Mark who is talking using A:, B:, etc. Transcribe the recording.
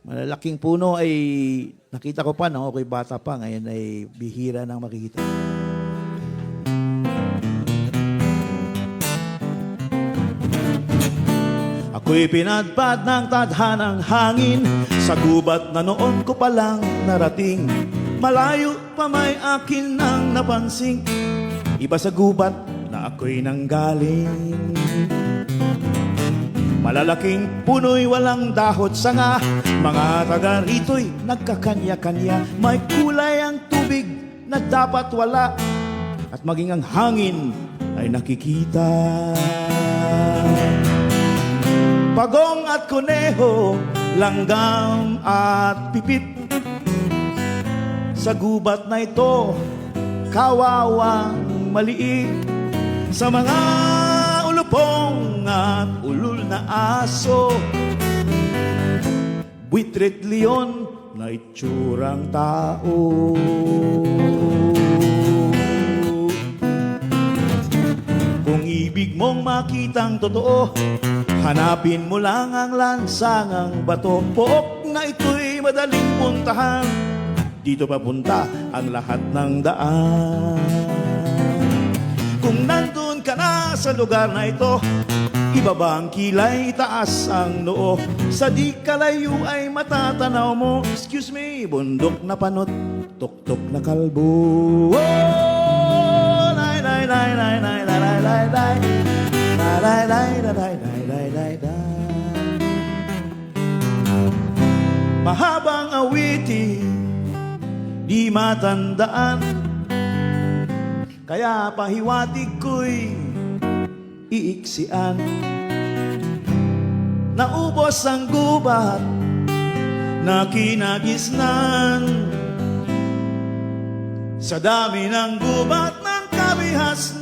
A: Malalaking puno ay nakita ko pa nung ako'y bata pa. Ngayon ay bihira nang makikita. Ako'y pinadpad ng tadhanang hangin sa gubat na noon ko palang narating. Malayo pa may akin nang napansing, iba sa gubat na ako'y nanggaling. Malalaking puno'y walang dahot sanga, mga taga rito'y nagkakanya-kanya. May kulay ang tubig na dapat wala, at maging ang hangin ay nakikita. Pagong at kuneho, langgam at pipit, sa gubat na ito, kawawang maliit. Sa mga ulupong at ulul na aso, buitret leon na itsurang tao. Kung ibig mong makitang totoo, hanapin mo lang ang lansangang bato. Pook na ito'y madaling puntahan, dito papunta ang lahat ng daan. Kung nandun ka na sa lugar na ito, ibaba ang kilay, taas ang noo. Sa di kalayo ay matatanaw mo, excuse me, bundok na panot, tuktok na kalbo. Oh, lay, lay, lay, lay, lay, lay, lay, lay, lay. Lay, lay, lay, lay, lay, lay, lay, lay. Mahabang awitin, di matandaan, kaya pahiwatig ko'y iiksian. Naubos ang gubat na kinagisnan, sa dami ng gubat ng kabihas